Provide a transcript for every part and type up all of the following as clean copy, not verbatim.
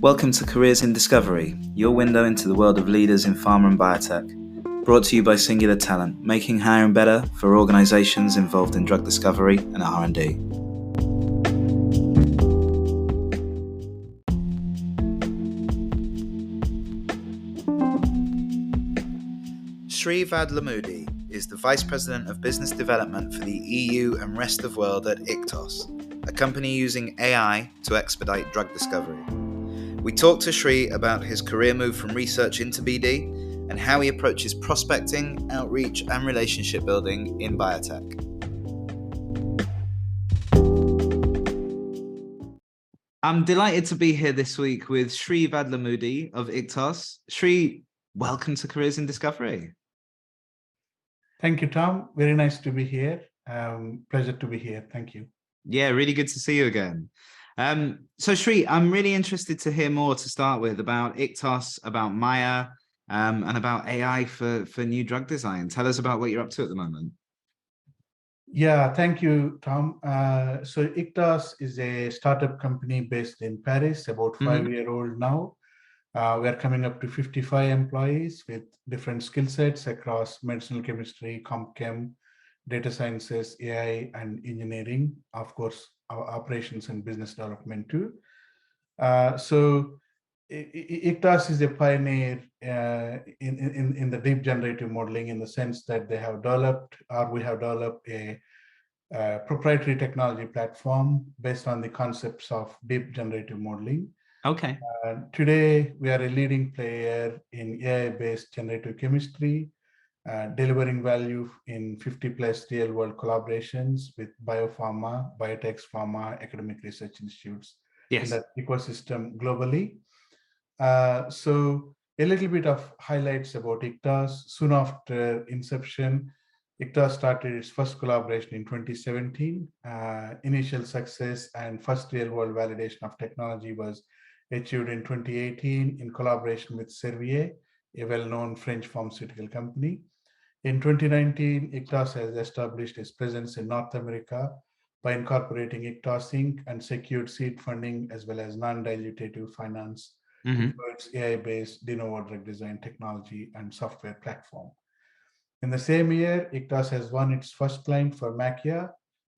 Welcome to Careers in Discovery, your window into the world of leaders in pharma and biotech. Brought to you by Singular Talent, making hiring better for organizations involved in drug discovery and R&D. Sree Vadlamudi is the Vice President of Business Development for the EU and rest of world at Iktos, a company using AI to expedite drug discovery. We talked to Sree about his career move from research into BD and how he approaches prospecting, outreach, and relationship building in biotech. I'm delighted to be here this week with Sree Vadlamudi of Iktos. Sree, welcome to Careers in Discovery. Thank you, Tom. Very nice to be here. Pleasure to be here. Thank you. Yeah, really good to see you again. So Sree, I'm really interested to hear more to start with about Iktos, about Maya, and about AI for new drug design. Tell us about what you're up to at the moment. Yeah, thank you, Tom. So Iktos is a startup company based in Paris, about 5-year-old now. We are coming up to 55 employees with different skill sets across medicinal chemistry, comp chem, data sciences, AI, and engineering, of course, our operations and business development too. So Iktos is a pioneer in the deep generative modeling, in the sense that we have developed a proprietary technology platform based on the concepts of deep generative modeling. Okay. Today, we are a leading player in AI-based generative chemistry, delivering value in 50+ real-world collaborations with biopharma, biotech, pharma, academic research institutes in that ecosystem globally. So a little bit of highlights about Iktos. Soon after inception, Iktos started its first collaboration in 2017. Initial success and first real-world validation of technology was achieved in 2018 in collaboration with Servier, a well-known French pharmaceutical company. In 2019, Iktos has established its presence in North America by incorporating Iktos Inc. and secured seed funding as well as non-dilutive finance into its AI-based de novo drug design technology and software platform. In the same year, Iktos has won its first client for Machia,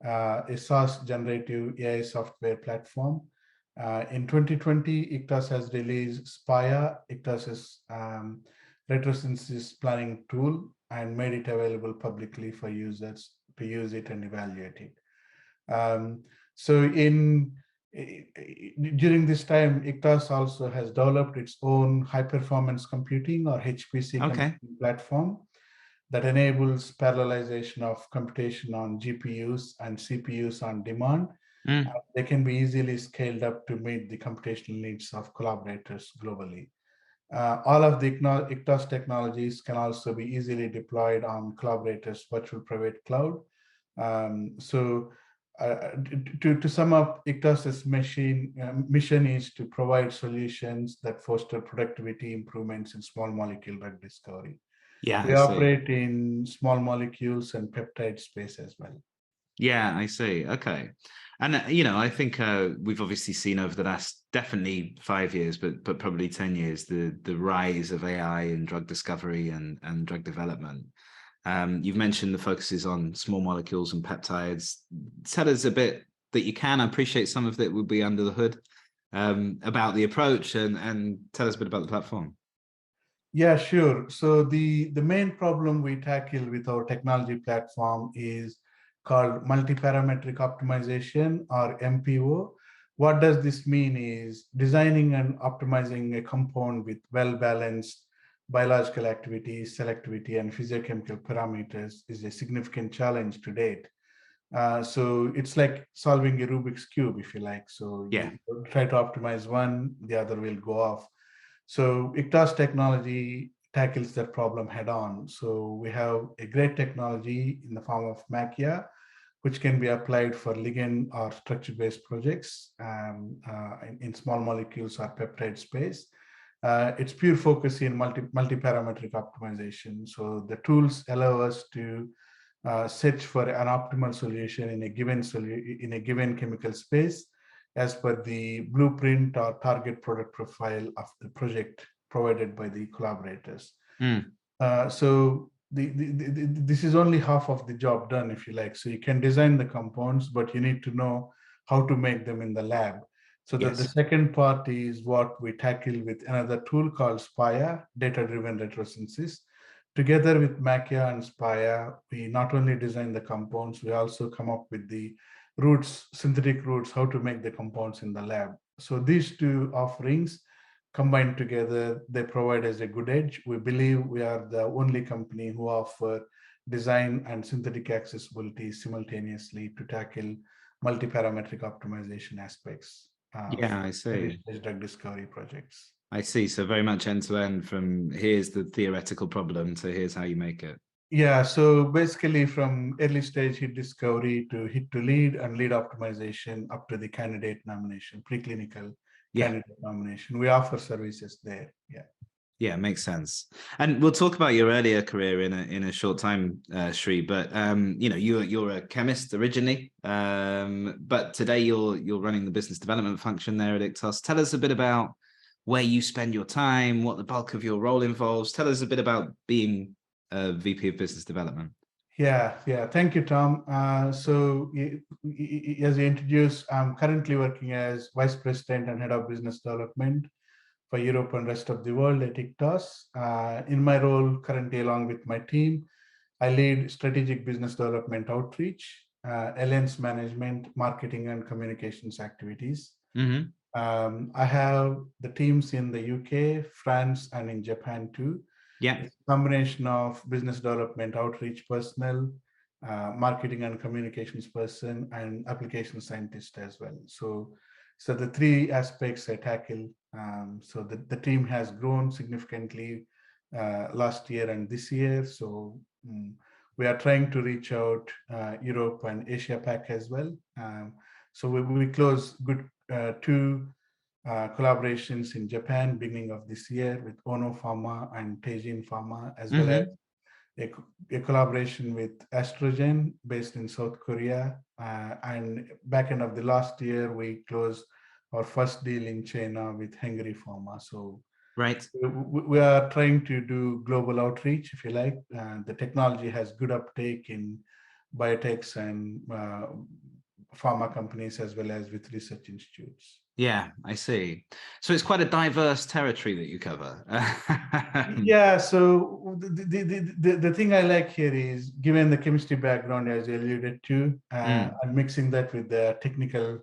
a SaaS generative AI software platform. In 2020, Iktos has released Spaya, Iktos's retrosynthesis planning tool, and made it available publicly for users to use it and evaluate it. So during this time, Iktos also has developed its own high-performance computing, or HPC computing platform, that enables parallelization of computation on GPUs and CPUs on demand. They can be easily scaled up to meet the computational needs of collaborators globally. All of the Iktos technologies can also be easily deployed on collaborators' virtual private cloud. To sum up, Iktos's mission is to provide solutions that foster productivity improvements in small molecule drug discovery. Yeah, we operate in small molecules and peptide space as well. Yeah, I see. Okay. And, I think we've obviously seen over the last definitely 5 years, but probably 10 years, the rise of AI in drug discovery and drug development. You've mentioned the focuses on small molecules and peptides. Tell us a bit that you can. I appreciate some of it will be under the hood, about the approach, and tell us a bit about the platform. Yeah, sure. So the main problem we tackle with our technology platform is called multi-parametric optimization, or MPO. What does this mean is designing and optimizing a compound with well-balanced biological activity, selectivity, and physiochemical parameters is a significant challenge to date. So it's like solving a Rubik's Cube, if you like. So you try to optimize one, the other will go off. So Iktos technology tackles that problem head on. So we have a great technology in the form of Machia, which can be applied for ligand or structure-based projects in small molecules or peptide space. Its pure focus in multi-parametric optimization. So the tools allow us to search for an optimal solution in a given chemical space as per the blueprint or target product profile of the project provided by the collaborators. Mm. So this is only half of the job done, if you like. So you can design the compounds, but you need to know how to make them in the lab. So that the Yes. second part is what we tackle with another tool called SPIA, data-driven retrosynthesis. Together with Makia and SPIA, we not only design the compounds, we also come up with the routes, synthetic routes, how to make the compounds in the lab. So these two offerings combined together, they provide us a good edge. We believe we are the only company who offer design and synthetic accessibility simultaneously to tackle multi-parametric optimization aspects Yeah, I for see. early-stage drug discovery projects. I see. So very much end to end, from here's the theoretical problem to here's how you make it. Yeah, so basically from early stage hit discovery to hit to lead and lead optimization up to the candidate nomination, preclinical Yeah. candidate nomination. We offer services there. Yeah. Yeah, makes sense. And we'll talk about your earlier career in a short time, Sree. But you're a chemist originally, but today you're running the business development function there at Iktos. Tell us a bit about where you spend your time, what the bulk of your role involves. Tell us a bit about being a VP of business development. Yeah. Thank you, Tom. As you introduced, I'm currently working as Vice President and Head of Business Development for Europe and rest of the world at Iktos. In my role currently, along with my team, I lead strategic business development outreach, alliance management, marketing, and communications activities. Mm-hmm. I have the teams in the UK, France, and in Japan too. Yeah. It's a combination of business development outreach personnel, marketing and communications person, and application scientist as well. So the three aspects I tackle. So the team has grown significantly last year and this year. So we are trying to reach out Europe and Asia Pac as well. So we close good two collaborations in Japan beginning of this year with Ono Pharma and Teijin Pharma, as well as Mm-hmm. a collaboration with Astrogen based in South Korea. And back end of the last year, we closed our first deal in China with Hungary Pharma. So Right. we are trying to do global outreach, if you like. The technology has good uptake in biotechs and pharma companies, as well as with research institutes. Yeah, I see. So it's quite a diverse territory that you cover. Yeah, so the thing I like here is, given the chemistry background, as you alluded to, Mm, and mixing that with the technical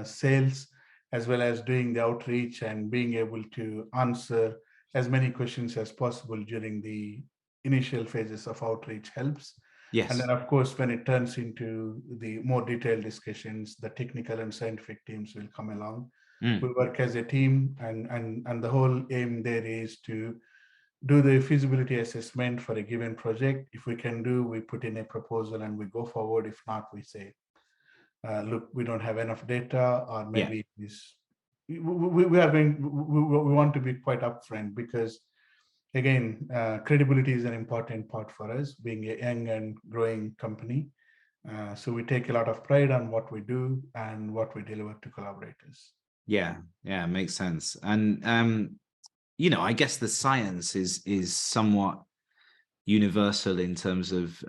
sales, as well as doing the outreach and being able to answer as many questions as possible during the initial phases of outreach helps. And then, yes. of course, when it turns into the more detailed discussions, the technical and scientific teams will come along. We Mm, work as a team, and the whole aim there is to do the feasibility assessment for a given project. If we can do, we put in a proposal and we go forward. If not, we say, look, we don't have enough data, or yeah. maybe this. We are going. We want to be quite upfront, because again, credibility is an important part for us, being a young and growing company. So we take a lot of pride on what we do and what we deliver to collaborators. Yeah. Yeah. Makes sense. And I guess the science is somewhat universal in terms of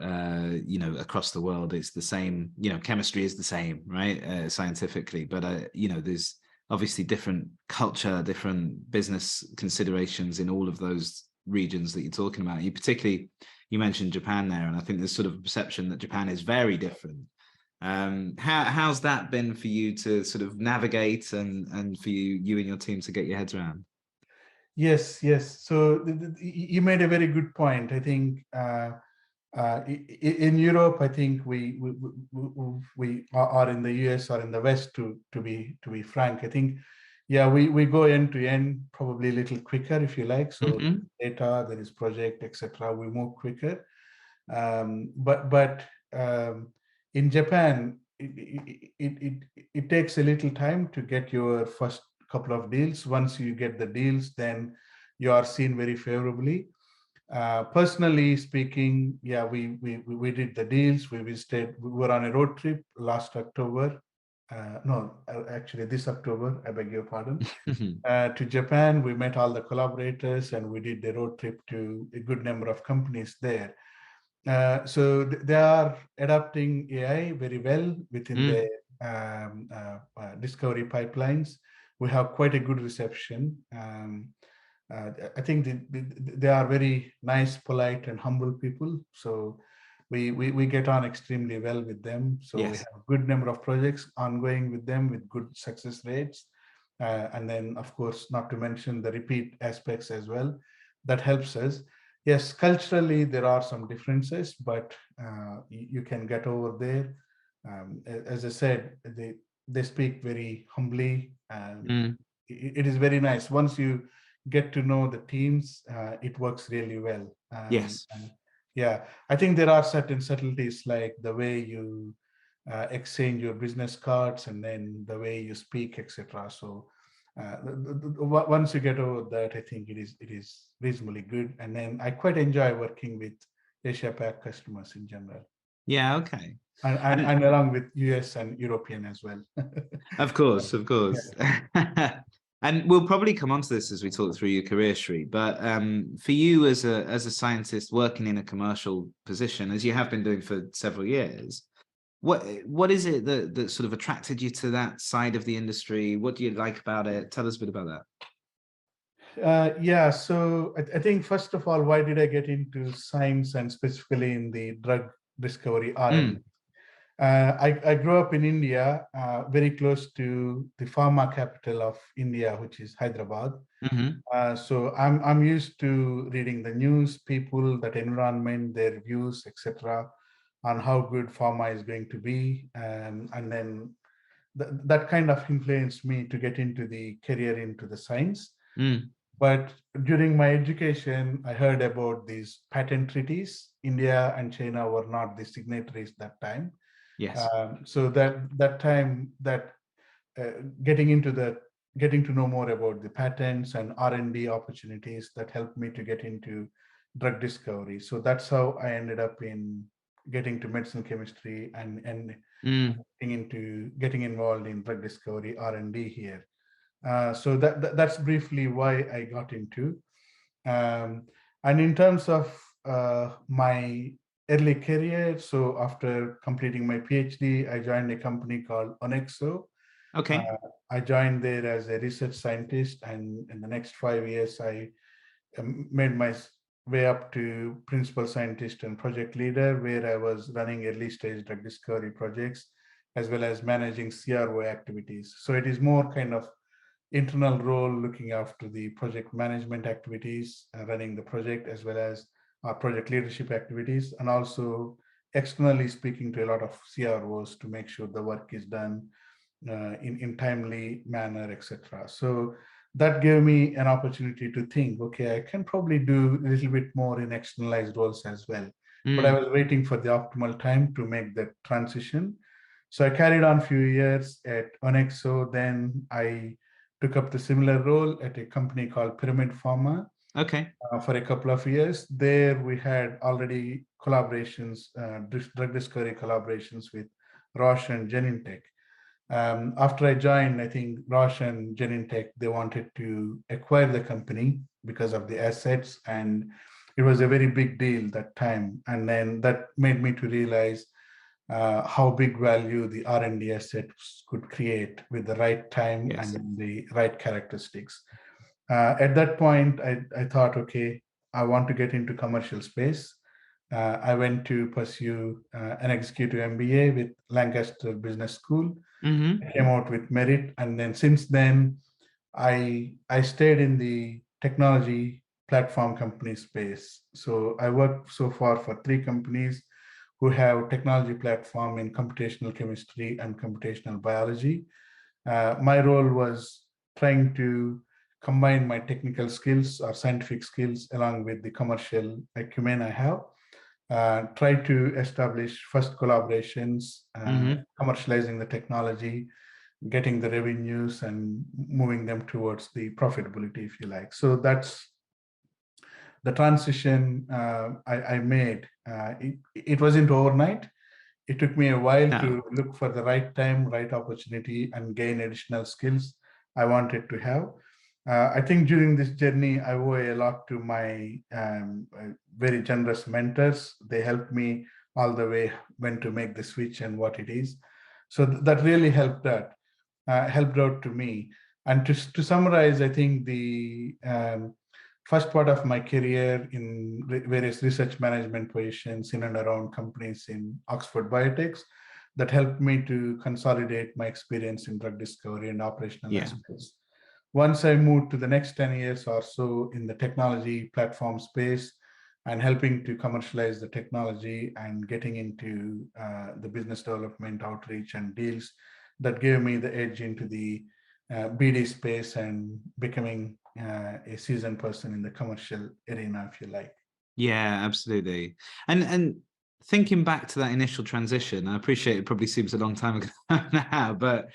across the world. It's the same. Chemistry is the same, right? Scientifically, but there's obviously different culture, different business considerations in all of those regions that you're talking about. You mentioned Japan there, and I think there's sort of a perception that Japan is very different. How's that been for you to sort of navigate, and for you and your team to get your heads around? Yes. So you made a very good point. I think in Europe, I think we are in the US or in the West, to be frank. I think, yeah, we go end to end probably a little quicker, if you like. So Mm-hmm. data, there is project, etc. We move quicker. But in Japan, it takes a little time to get your first couple of deals. Once you get the deals, then you are seen very favorably. Personally speaking, yeah, we did the deals. We were on a road trip last October no, actually this October, I beg your pardon, to Japan. We met all the collaborators and we did a road trip to a good number of companies there. So they are adapting AI very well within the discovery pipelines. We have quite a good reception. I think they are very nice, polite, and humble people. So we get on extremely well with them. So we Yes. have a good number of projects ongoing with them with good success rates. And then, of course, not to mention the repeat aspects as well. That helps us. Yes, culturally, there are some differences, but you can get over there. As I said, they speak very humbly. It is very nice. Once you get to know the teams, it works really well. Yes. And yeah, I think there are certain subtleties like the way you exchange your business cards and then the way you speak, etc. So once you get over that, I think it is reasonably good. And then I quite enjoy working with Asia Pac customers in general. Yeah. Okay. And along with US and European as well. Of course, of course. Yeah. And we'll probably come on to this as we talk through your career, Sree. But for you as a scientist working in a commercial position, as you have been doing for several years, what is it that sort of attracted you to that side of the industry? What do you like about it? Tell us a bit about that. Yeah, so I think first of all, why did I get into science and specifically in the drug discovery R&D? I grew up in India, very close to the pharma capital of India, which is Hyderabad. So I'm used to reading the news, people, that environment, their views, etc., on how good pharma is going to be, and then that kind of influenced me to get into the career into the science. But during my education, I heard about these patent treaties. India and China were not the signatories that time. Yes. So that time, that getting to know more about the patents and R&D opportunities, that helped me to get into drug discovery. So that's how I ended up in getting to medicinal chemistry and getting involved in drug discovery R&D here. So that's briefly why I got into. And in terms of my early career, so after completing my PhD, I joined a company called Onexo. Okay. I joined there as a research scientist, and in the next 5 years, I made my way up to principal scientist and project leader, where I was running early stage drug discovery projects, as well as managing CRO activities. So it is more kind of internal role, looking after the project management activities, running the project, as well as our project leadership activities, and also externally speaking to a lot of CROs to make sure the work is done in timely manner, etc. So that gave me an opportunity to think, okay, I can probably do a little bit more in externalized roles as well. But I was waiting for the optimal time to make that transition. So I carried on a few years at Onexo. Then I took up the similar role at a company called Pyramid Pharma. Okay. For a couple of years. There we had already collaborations, drug discovery collaborations with Roche and Genentech. After I joined, I think Roche and Genentech, they wanted to acquire the company because of the assets, and it was a very big deal that time. And then that made me to realize how big value the R&D assets could create with the right time and the right characteristics. At that point, I thought, okay, I want to get into commercial space. I went to pursue an executive MBA with Lancaster Business School. I came out with merit, and then since then, I stayed in the technology platform company space. So I worked so far for 3 companies who have technology platform in computational chemistry and computational biology. My role was trying to combine my technical skills or scientific skills along with the commercial acumen I have. Try to establish first collaborations, commercializing the technology, getting the revenues, and moving them towards the profitability, if you like. So that's the transition I made. It wasn't overnight. It took me a while No. to look for the right time, right opportunity, and gain additional skills I wanted to have. I think during this journey, I owe a lot to my very generous mentors. They helped me all the way when to make the switch and what it is. So that really helped out to me. And to summarize, I think the first part of my career in various research management positions in and around companies in Oxford Biotech that helped me to consolidate my experience in drug discovery and operational aspects. Once I moved to the next 10 years or so in the technology platform space and helping to commercialize the technology and getting into the business development, outreach, and deals, that gave me the edge into the BD space and becoming a seasoned person in the commercial arena, if you like. Yeah, absolutely. And thinking back to that initial transition, I appreciate it probably seems a long time ago now, but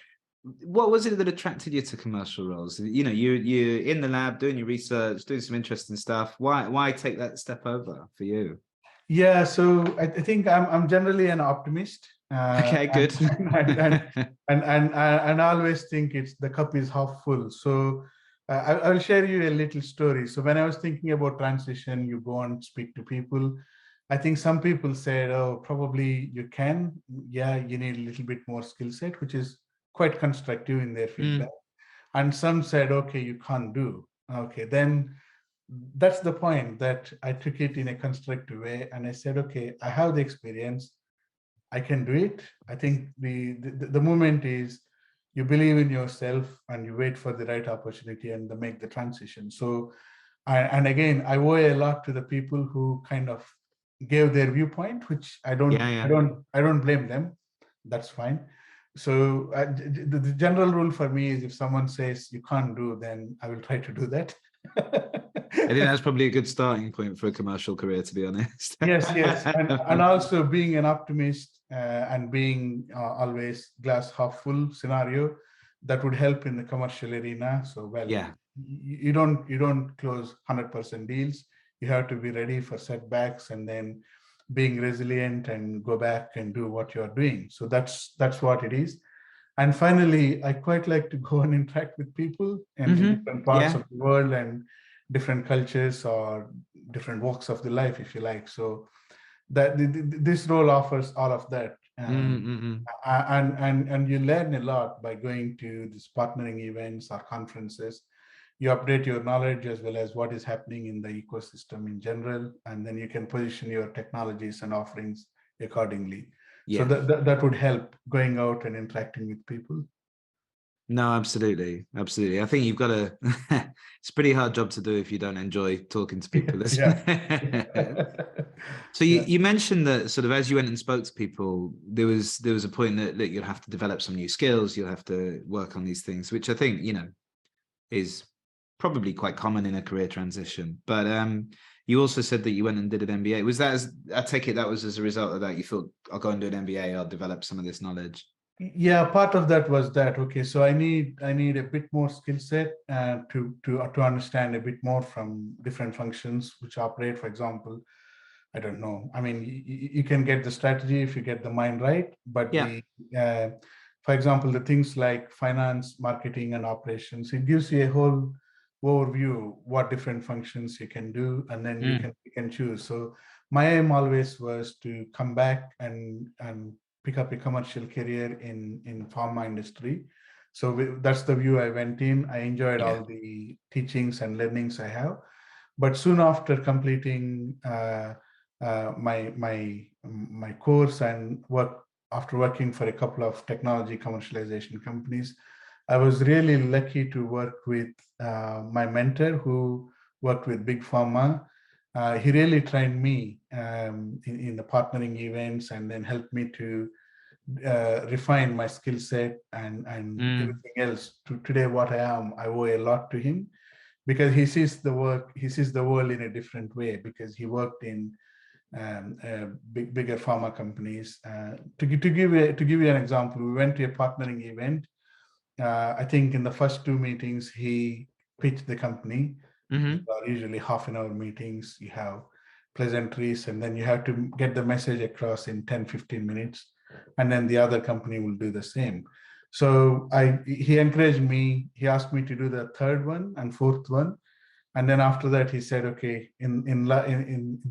what was it that attracted you to commercial roles? You know, you're in the lab doing your research, doing some interesting stuff. Why take that step over for you? Yeah, so I think I'm generally an optimist. Okay, good. And I always think it's the cup is half full. So I will share you a little story. So when I was thinking about transition, you go and speak to people. I think some people said, "Oh, probably you can. Yeah, you need a little bit more skill set," which is quite constructive in their feedback. And some said, "Okay, you can't do." Okay, then that's the point that I took it in a constructive way, and I said, "Okay, I have the experience. I can do it." I think the moment is you believe in yourself and you wait for the right opportunity and make the transition. So, and again, I owe a lot to the people who kind of gave their viewpoint, which I don't blame them. That's fine. So the general rule for me is if someone says you can't do, then I will try to do that. I think that's probably a good starting point for a commercial career, to be honest. Yes. And also being an optimist and being always glass half full scenario, that would help in the commercial arena. So, Yeah. you don't close 100% deals. You have to be ready for setbacks and then being resilient and go back and do what you're doing. So that's what it is. And finally, I quite like to go and interact with people in different parts of the world and different cultures or different walks of the life, if you like. So that this role offers all of that. And you learn a lot by going to these partnering events or conferences. You update your knowledge as well as what is happening in the ecosystem in general, and then you can position your technologies and offerings accordingly. So that would help going out and interacting with people. No, absolutely. I think you've got to. It's a pretty hard job to do if you don't enjoy talking to people. So you mentioned that sort of as you went and spoke to people, there was a point that you'll have to develop some new skills. You'll have to work on these things, which I think is probably quite common in a career transition. But you also said that you went and did an MBA. Was that I take it that was as a result of that? You thought, I'll go and do an MBA. I'll develop some of this knowledge. Yeah, part of that was that. Okay, so I need a bit more skill set to understand a bit more from different functions which operate. For example, I don't know. I mean, you can get the strategy if you get the mind right, but for example, the things like finance, marketing, and operations, it gives you a whole overview what different functions you can do, and then you can choose. So my aim always was to come back and pick up a commercial career in pharma industry. So that's the view I went in. I enjoyed all the teachings and learnings I have, but soon after completing my course and after working for a couple of technology commercialization companies, I was really lucky to work with my mentor who worked with big pharma. He really trained me in the partnering events and then helped me to refine my skill set and everything else. To today, what I am, I owe a lot to him because he sees the world in a different way because he worked in bigger pharma companies. To give you an example, we went to a partnering event. I think in the first two meetings, he pitched the company. Usually half an hour meetings. You have pleasantries, and then you have to get the message across in 10-15 minutes. and then the other company will do the same. So he encouraged me. He asked me to do the third one and fourth one, and then after that he said, okay, in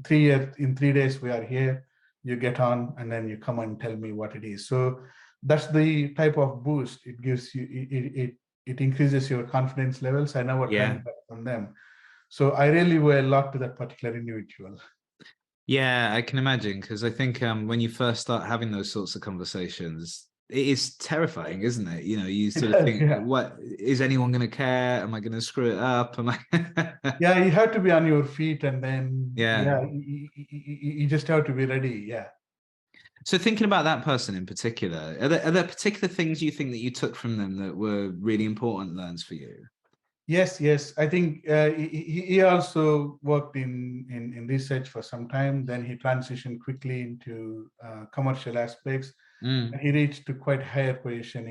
3 years, in 3 days we are here. You get on, and then you come and tell me what it is. So that's the type of boost it gives you. It increases your confidence levels. I never turned back from them. So I really owe a lot to that particular individual. Yeah, I can imagine, because I think when you first start having those sorts of conversations, it is terrifying, isn't it? You know, you sort of think, Yeah. what is anyone going to care? Am I going to screw it up? Am I? Yeah, you have to be on your feet, and then Yeah. you just have to be ready. Yeah. So thinking about that person in particular, are there particular things you think that you took from them that were really important learns for you? Yes. I think he also worked in research for some time. Then he transitioned quickly into commercial aspects, and he reached to quite higher position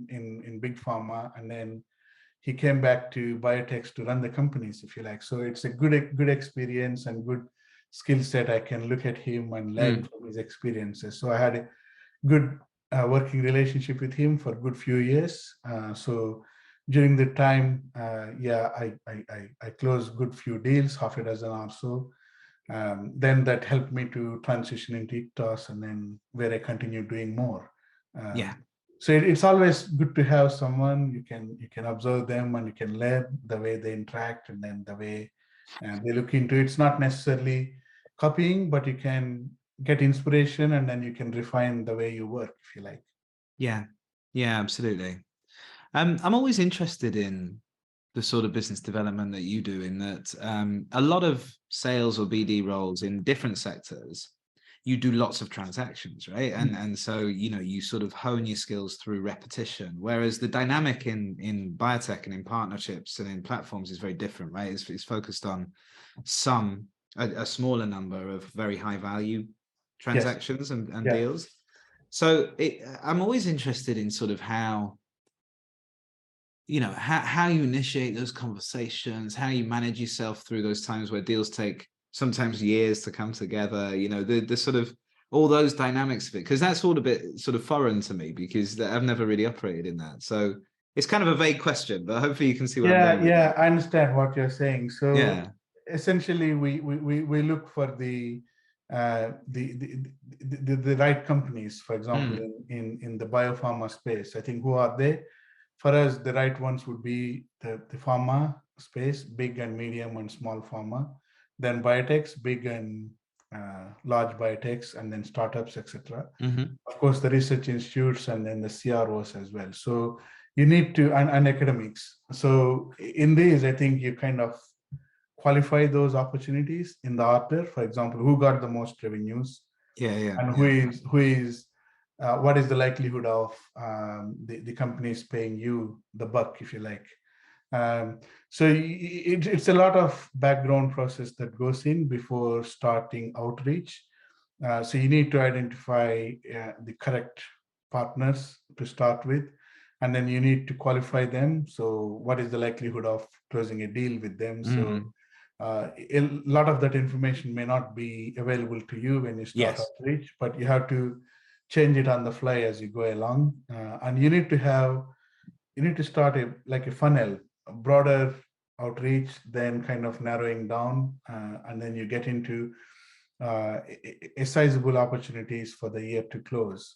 in big pharma. And then he came back to Biotech to run the companies, if you like. So it's a good experience and good skill set. I can look at him and learn from his experiences. So I had a good working relationship with him for a good few years. So during the time, I closed good few deals, half a dozen or so. Then that helped me to transition into Iktos, and then where I continue doing more. Yeah. So it's always good to have someone you can observe them, and you can learn the way they interact, and then the way they look into it. It's not necessarily copying, but you can get inspiration, and then you can refine the way you work, if you like. Yeah, absolutely. I'm always interested in the sort of business development that you do, in that a lot of sales or BD roles in different sectors, you do lots of transactions, right? And so, you know, you sort of hone your skills through repetition, whereas the dynamic in biotech and in partnerships and in platforms is very different, right? It's focused on a smaller number of very high value transactions and deals. So I'm always interested in sort of how, you know, how you initiate those conversations, how you manage yourself through those times where deals take sometimes years to come together, you know, the sort of all those dynamics of it, because that's all a bit sort of foreign to me, because I've never really operated in that. So it's kind of a vague question, but hopefully you can see where I'm going with Yeah, I understand what you're saying. So yeah. essentially we look for the right companies, for example, in the biopharma space. I think, who are they? For us, the right ones would be the pharma space, big and medium and small pharma, then biotechs, big and large biotechs, and then startups, etc. Of course, the research institutes, and then the CROs as well. So you need to, and academics. So in these, I think you kind of qualify those opportunities in the order. For example, who got the most revenues, and who is what is the likelihood of the companies paying you the buck, if you like. So it's a lot of background process that goes in before starting outreach. So you need to identify the correct partners to start with, and then you need to qualify them. So what is the likelihood of closing a deal with them? So a lot of that information may not be available to you when you start outreach, but you have to change it on the fly as you go along. And you need to start like a funnel, a broader outreach, then kind of narrowing down, and then you get into a sizable opportunities for the year to close.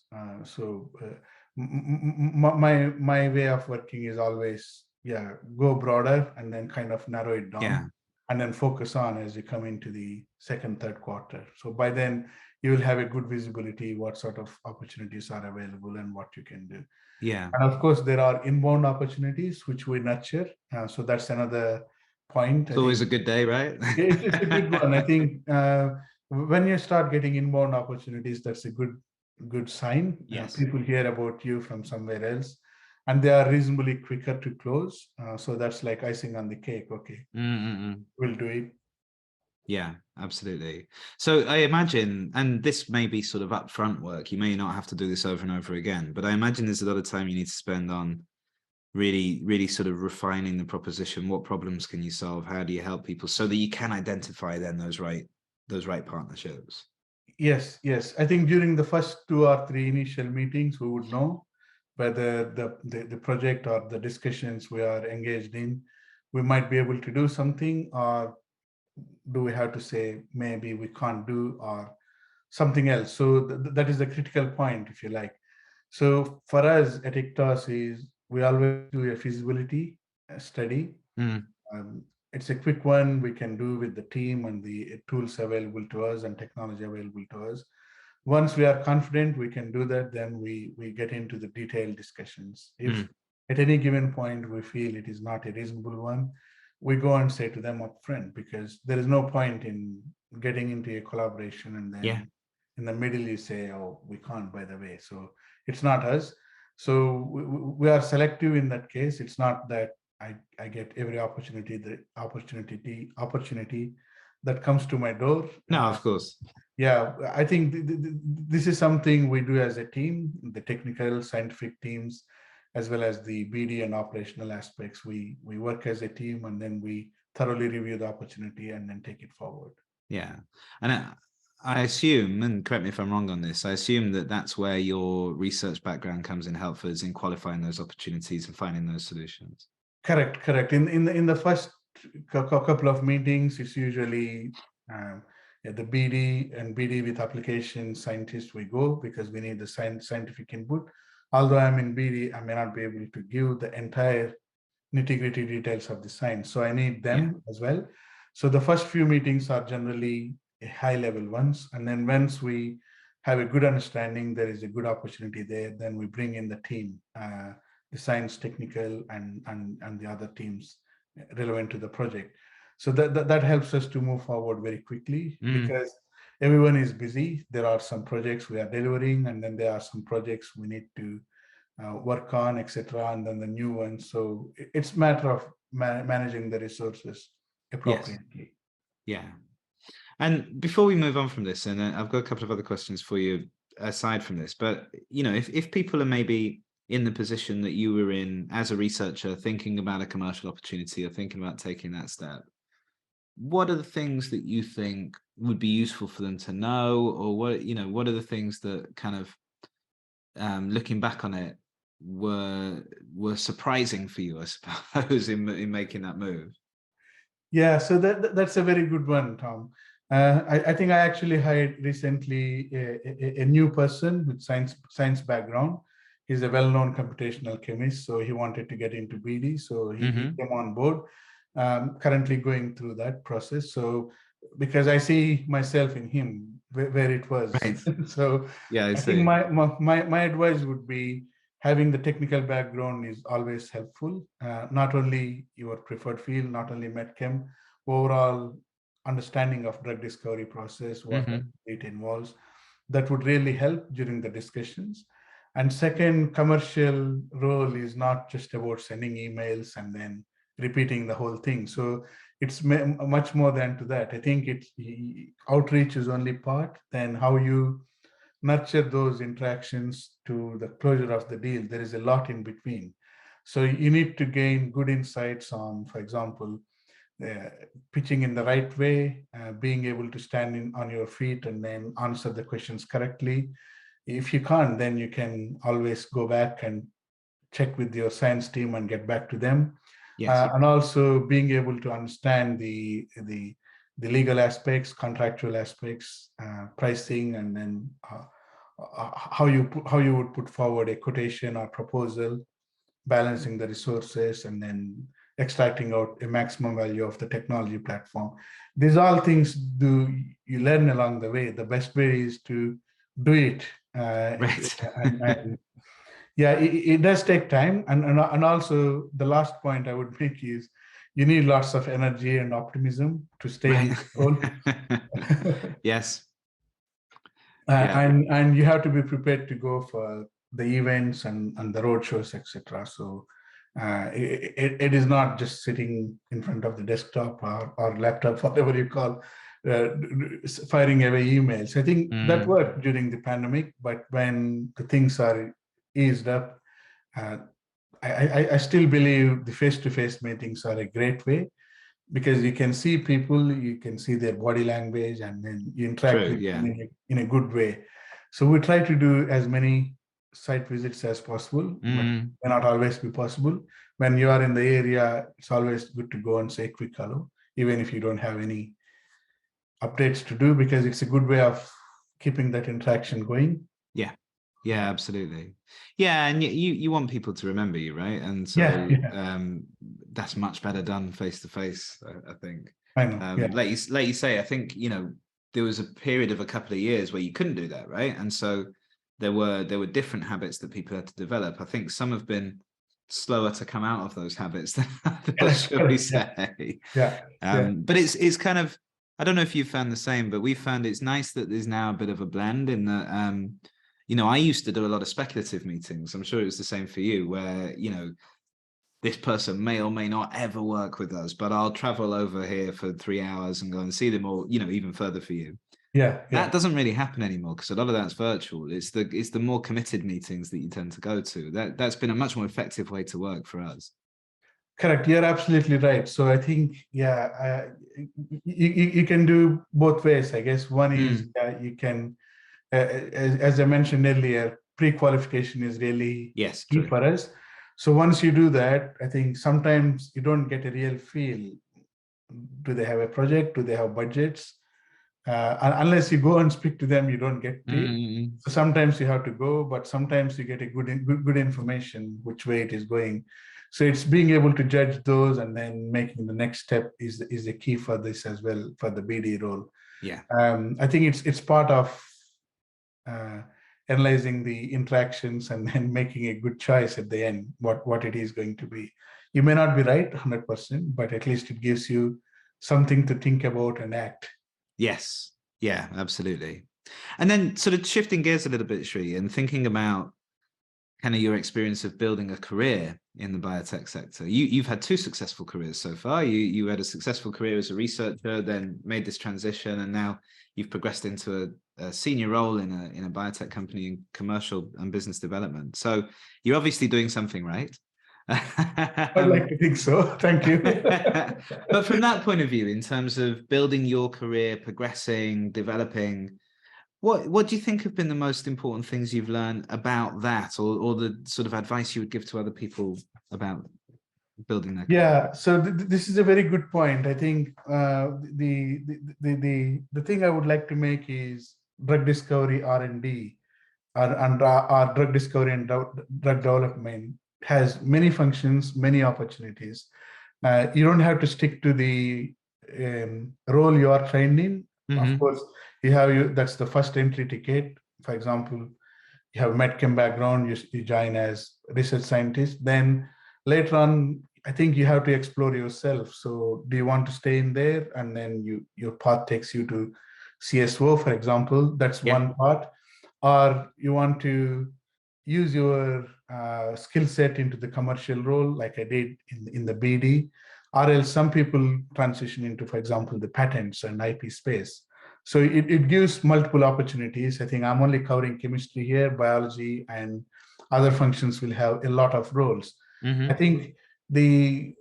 My way of working is always, go broader and then kind of narrow it down, and then focus on as you come into the second, third quarter. So by then you will have a good visibility what sort of opportunities are available and what you can do. And of course, there are inbound opportunities which we nurture. So that's another point. It's always a good day, right? It's a good one. I think when you start getting inbound opportunities, that's a good sign. People hear about you from somewhere else, and they are reasonably quicker to close. So that's like icing on the cake. Okay, we'll do it. Yeah, absolutely. So I imagine, and this may be sort of upfront work, you may not have to do this over and over again, but I imagine there's a lot of time you need to spend on really sort of refining the proposition. What problems can you solve? How do you help people so that you can identify then those right partnerships? Yes, yes. I think during the first 2 or 3 initial meetings, we would know whether the project or the discussions we are engaged in, we might be able to do something, or do we have to say maybe we can't do, or something else. So that is the critical point, if you like. So for us at Iktos is we always do a feasibility study. Mm. It's a quick one we can do with the team and the tools available to us and technology available to us. Once we are confident we can do that, then we get into the detailed discussions. If at any given point we feel it is not a reasonable one, we go and say to them up front, because there is no point in getting into a collaboration and Yeah. then in the middle you say, oh, we can't, by the way. So it's not us. So we are selective in that case. It's not that I get every opportunity, opportunity that comes to my door. No, of course. Yeah, I think this is something we do as a team, the technical, scientific teams, as well as the BD and operational aspects. We work as a team, and then we thoroughly review the opportunity and then take it forward. Yeah. And I assume, and correct me if I'm wrong on this, I assume that that's where your research background comes in helpful, is in qualifying those opportunities and finding those solutions. Correct. In the first couple of meetings, it's usually the BD with application scientists we go, because we need the scientific input. Although I'm in BD, I may not be able to give the entire nitty-gritty details of the science, so I need them as well. So the first few meetings are generally high-level ones, and then once we have a good understanding, there is a good opportunity there, then we bring in the team, the science, technical, and the other teams relevant to the project. So that helps us to move forward very quickly, because everyone is busy. There are some projects we are delivering, and then there are some projects we need to work on, etc., and then the new ones. So it's a matter of managing the resources appropriately. Yeah. And before we move on from this, and I've got a couple of other questions for you aside from this, but if people are maybe in the position that you were in as a researcher, thinking about a commercial opportunity or thinking about taking that step, what are the things that you think would be useful for them to know, or what are the things that kind of looking back on it were surprising for you, I suppose, in making that move? Yeah, so that's a very good one, Tom. I think I actually hired recently a new person with science background. He's a well-known computational chemist, so he wanted to get into BD, so he came on board. Currently going through that process. So because I see myself in him where it was. Right. So Yeah, I think my advice would be, having the technical background is always helpful. Not only your preferred field, not only medchem, overall understanding of drug discovery process, what it involves, that would really help during the discussions. And second, commercial role is not just about sending emails and then repeating the whole thing. So it's much more than to that. I think outreach is only part, then how you nurture those interactions to the closure of the deal. There is a lot in between. So you need to gain good insights on, for example, pitching in the right way, being able to stand on your feet and then answer the questions correctly. If you can't, then you can always go back and check with your science team and get back to them. Yes. And also being able to understand the legal aspects, contractual aspects, pricing, and then how you would put forward a quotation or proposal, balancing the resources, and then extracting out a maximum value of the technology platform. These all things you learn along the way. The best way is to do it. Right. And yeah, it does take time. And also the last point I would make is, you need lots of energy and optimism to stay in this role. Yes. And you have to be prepared to go for the events and the road shows, etc. So it is not just sitting in front of the desktop or laptop, whatever you call, firing away emails. I think that worked during the pandemic, but when the things are eased up, I still believe the face-to-face meetings are a great way. because you can see people, you can see their body language, and then you interact True, with yeah. them in a good way. So we try to do as many site visits as possible, but may not always be possible. When you are in the area, it's always good to go and say a quick hello, even if you don't have any updates to do, because it's a good way of keeping that interaction going. Yeah, absolutely. Yeah, and you want people to remember you, right? And so Yeah. that's much better done face to face, I think. I know. Yeah. Like you say, I think, there was a period of a couple of years where you couldn't do that, right? And so there were different habits that people had to develop. I think some have been slower to come out of those habits than others, shall we say. Yeah. But it's kind of, I don't know if you've found the same, but we've found it's nice that there's now a bit of a blend in that, I used to do a lot of speculative meetings. I'm sure it was the same for you, where, this person may or may not ever work with us, but I'll travel over here for 3 hours and go and see them, or, even further for you. Yeah. That doesn't really happen anymore because a lot of that's virtual. It's the more committed meetings that you tend to go to. That's been a much more effective way to work for us. Correct. You're absolutely right. So I think, you can do both ways, I guess. One is you can, as I mentioned earlier, pre-qualification is really key for us. So once you do that, I think sometimes you don't get a real feel. Do they have a project? Do they have budgets? Unless you go and speak to them, you don't get it. So sometimes you have to go, but sometimes you get a good information which way it is going. So it's being able to judge those and then making the next step is the key for this as well, for the BD role. Yeah. I think it's part of analyzing the interactions and then making a good choice at the end, what it is going to be. You may not be right 100%, but at least it gives you something to think about and act. Yes. Yeah, absolutely. And then sort of shifting gears a little bit, Sree, and thinking about kind of your experience of building a career in the biotech sector. You've had 2 successful careers so far. You had a successful career as a researcher, then made this transition, and now you've progressed into a senior role in a biotech company in commercial and business development. So you're obviously doing something right. I'd like to think so. Thank you. But from that point of view, in terms of building your career, progressing, developing, what do you think have been the most important things you've learned about that, or the sort of advice you would give to other people about building their career? Yeah, so this is a very good point. I think the thing I would like to make is drug discovery R&D and our drug discovery and drug development has many functions, many opportunities. You don't have to stick to the role you are trained in. Of course, that's the first entry ticket. For example, you have medchem background, you join as research scientist. Then later on, I think you have to explore yourself. So do you want to stay in there? And then your path takes you to CSO, for example. That's one part. Or you want to use your skill set into the commercial role, like I did in the BD, or else some people transition into, for example, the patents and IP space. So it gives multiple opportunities. I think I'm only covering chemistry here, biology, and other functions will have a lot of roles. I think the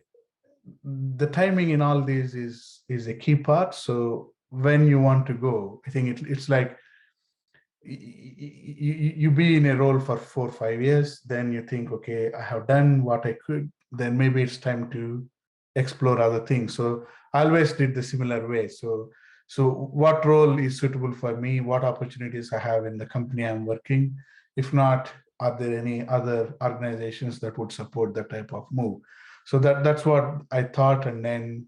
timing in all this is a key part. So when you want to go, I think it's like you be in a role for 4 or 5 years, then you think, okay, I have done what I could, then maybe it's time to explore other things. So I always did the similar way. So what role is suitable for me? What opportunities I have in the company I'm working? If not, are there any other organizations that would support that type of move? So that's what I thought. And then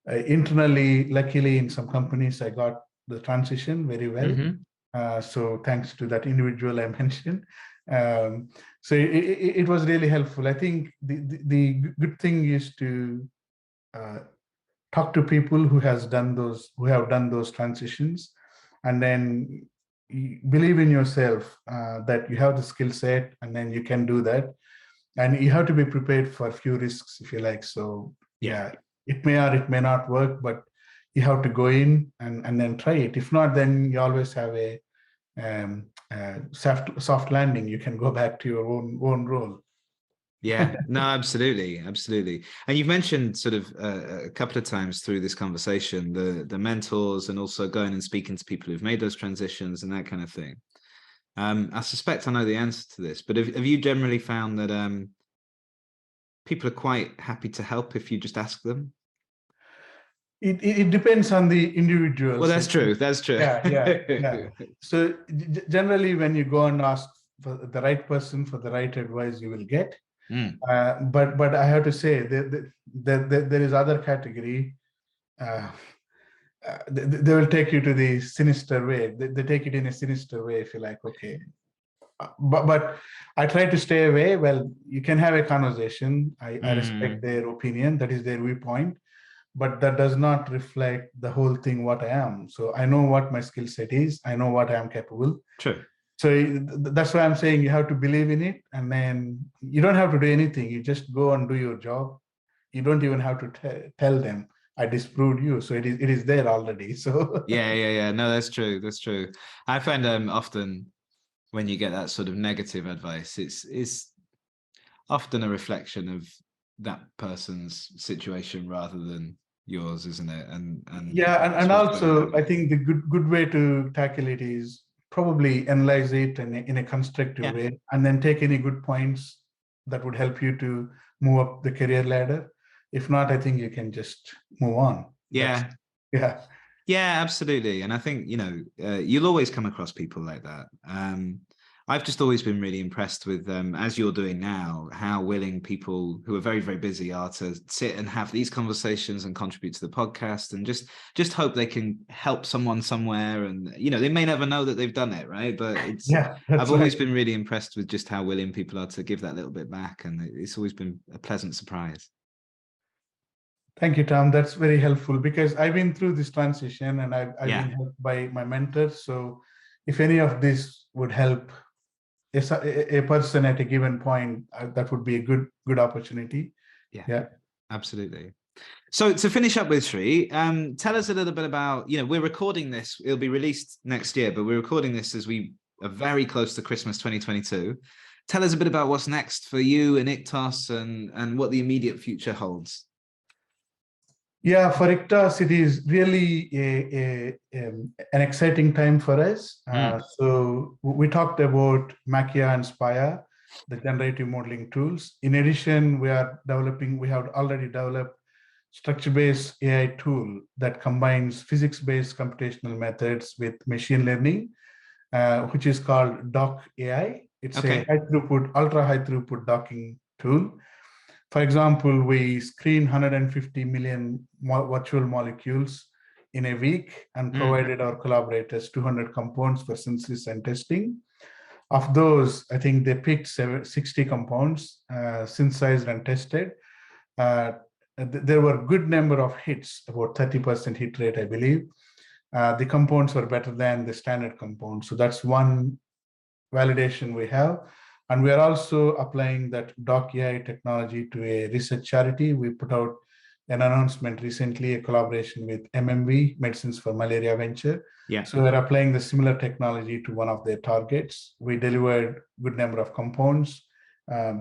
internally, luckily in some companies, I got the transition very well. So thanks to that individual I mentioned. So it was really helpful. I think the good thing is to talk to people who have done those transitions, and then believe in yourself that you have the skill set, and then you can do that. And you have to be prepared for a few risks, if you like. So yeah, it may or it may not work, but you have to go in and then try it. If not, then you always have a soft landing. You can go back to your own role. Yeah, no, absolutely, absolutely. And you've mentioned sort of a couple of times through this conversation the mentors and also going and speaking to people who've made those transitions and that kind of thing. I suspect I know the answer to this, but have you generally found that people are quite happy to help if you just ask them? It depends on the individuals. Well, that's true. That's true. Yeah. So generally, when you go and ask for the right person for the right advice, you will get. Mm. But I have to say that there is other category. They will take you to the sinister way. They take it in a sinister way. If you like, okay. But I try to stay away. Well, you can have a conversation. I respect their opinion. That is their viewpoint. But that does not reflect the whole thing, what I am. So I know what my skill set is. I know what I am capable. True. So that's why I'm saying you have to believe in it. And then you don't have to do anything. You just go and do your job. You don't even have to tell them, I disproved you. So it is there already. So Yeah. No, that's true. That's true. I find often when you get that sort of negative advice, it's often a reflection of that person's situation rather than yours, isn't it? And yeah, that's and what's going also I on. think the good way to tackle it is probably analyze it in a constructive way, and then take any good points that would help you to move up the career ladder. If not, I think you can just move on. Yeah. Yeah. Yeah, absolutely. And I think, you'll always come across people like that. I've just always been really impressed with, as you're doing now, how willing people who are very, very busy are to sit and have these conversations and contribute to the podcast, and just hope they can help someone somewhere. And, they may never know that they've done it, right? But I've always been really impressed with just how willing people are to give that little bit back. And it's always been a pleasant surprise. Thank you, Tom. That's very helpful because I've been through this transition and I've been helped by my mentors. So if any of this would help a person at a given point, that would be a good opportunity. Yeah, absolutely. So to finish up with, Sree, tell us a little bit about, we're recording this, it'll be released next year, but we're recording this as we are very close to Christmas 2022. Tell us a bit about what's next for you and Iktos and what the immediate future holds. Yeah, for Iktos, it is really an exciting time for us. So we talked about Machia and Spire, the generative modeling tools. In addition, we have already developed structure-based AI tool that combines physics-based computational methods with machine learning, which is called Doc AI. It's a ultra high throughput docking tool. For example, we screen 150 million virtual molecules in a week and provided our collaborators 200 compounds for synthesis and testing. Of those, I think they picked 60 compounds, synthesized and tested. There were a good number of hits, about 30% hit rate, I believe. The compounds were better than the standard compounds. So that's one validation we have. And we are also applying that Doc AI technology to a research charity. We put out an announcement recently, a collaboration with MMV, Medicines for Malaria Venture. Yeah. So we're applying the similar technology to one of their targets. We delivered a good number of compounds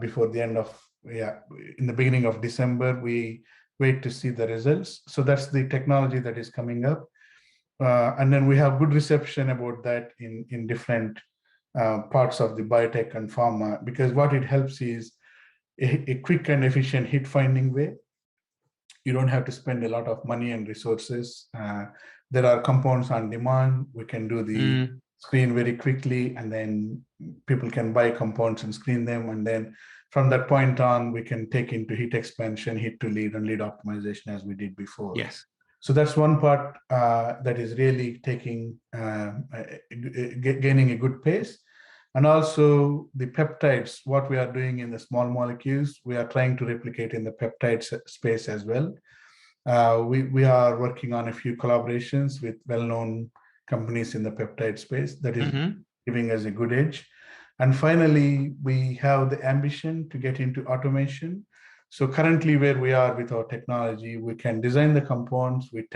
before the end of, in the beginning of December. We wait to see the results. So that's the technology that is coming up. And then we have good reception about that in different parts of the biotech and pharma, because what it helps is a quick and efficient hit finding way. You don't have to spend a lot of money and resources. There are compounds on demand. We can do the screen very quickly, and then people can buy compounds and screen them. And then from that point on, we can take into hit expansion, hit to lead, and lead optimization as we did before. Yes. So that's one part that is really gaining a good pace. And also the peptides, what we are doing in the small molecules, we are trying to replicate in the peptide space as well. We are working on a few collaborations with well-known companies in the peptide space that is giving us a good edge. And finally, we have the ambition to get into automation. So currently where we are with our technology, we can design the compounds, we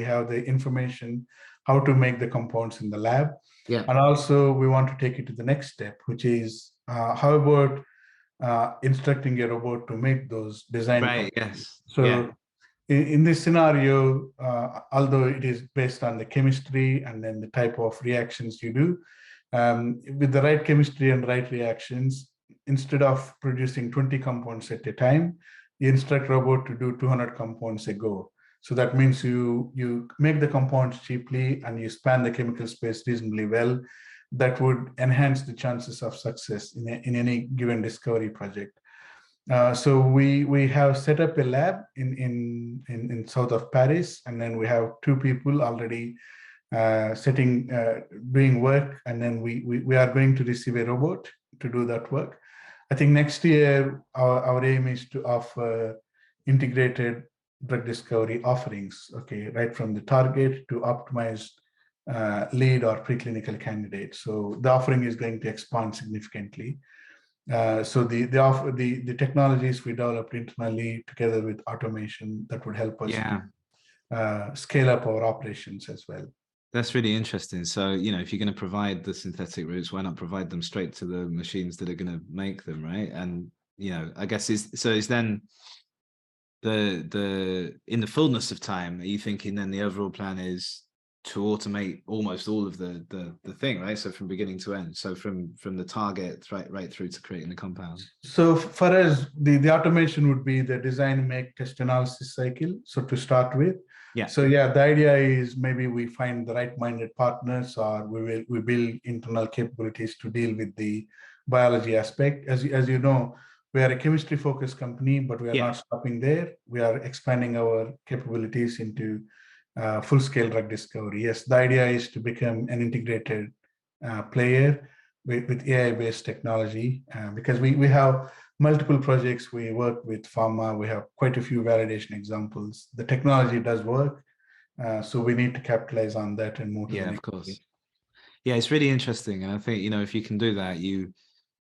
have the information how to make the compounds in the lab. Yeah. And also we want to take it to the next step, which is how about instructing a robot to make those design. Right. Yes. So Yeah. in this scenario, although it is based on the chemistry and then the type of reactions you do, with the right chemistry and right reactions, instead of producing 20 compounds at a time, you instruct robot to do 200 compounds a go. So that means you make the compounds cheaply and you span the chemical space reasonably well. That would enhance the chances of success in any given discovery project. So we have set up a lab in south of Paris, and then we have 2 people already doing work, and then we are going to receive a robot to do that work. I think next year our aim is to offer integrated drug discovery offerings, okay, right from the target to optimized lead or preclinical candidate. So the offering is going to expand significantly. So the technologies we developed internally together with automation that would help us scale up our operations as well. That's really interesting. So, if you're going to provide the synthetic routes, why not provide them straight to the machines that are going to make them, right? And, I guess is then in the fullness of time, are you thinking then the overall plan is to automate almost all of the thing, right? So from beginning to end, so from the target right through to creating the compound. So for us, the automation would be the design, make, test, analysis cycle. So to start with, So the idea is maybe we find the right-minded partners, or we build internal capabilities to deal with the biology aspect. As you know, we are a chemistry-focused company, but we are not stopping there. We are expanding our capabilities into full-scale drug discovery. Yes, the idea is to become an integrated player with AI-based technology, because we have multiple projects. We work with pharma. We have quite a few validation examples. The technology does work, so we need to capitalize on that and move to the next. Of course. Stage. Yeah, it's really interesting, and I think if you can do that, you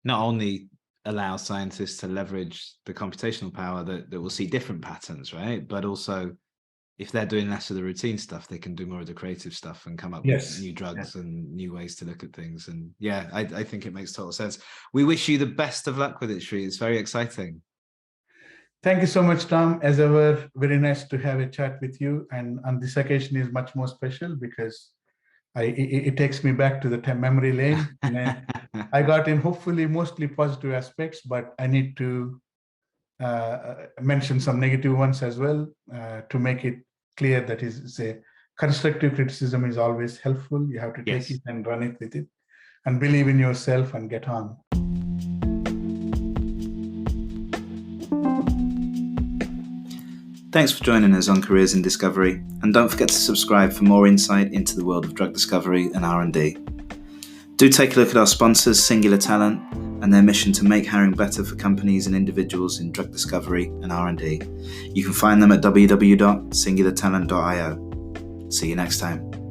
not only allow scientists to leverage the computational power that will see different patterns, right? But also, if they're doing less of the routine stuff, they can do more of the creative stuff and come up with new drugs and new ways to look at things. And I think it makes total sense. We wish you the best of luck with it, Sree. It's very exciting. Thank you so much, Tom. As ever, very nice to have a chat with you. And on this occasion is much more special because it takes me back to the memory lane. And I got in hopefully mostly positive aspects, but I need to mention some negative ones as well to make it clear that is a constructive criticism is always helpful. You have to take it and run it with it and believe in yourself and get on. Thanks for joining us on Careers in Discovery, and don't forget to subscribe for more insight into the world of drug discovery and R&D. Do take a look at our sponsors, Singular Talent, and their mission to make hiring better for companies and individuals in drug discovery and R&D. You can find them at www.singulartalent.io. See you next time.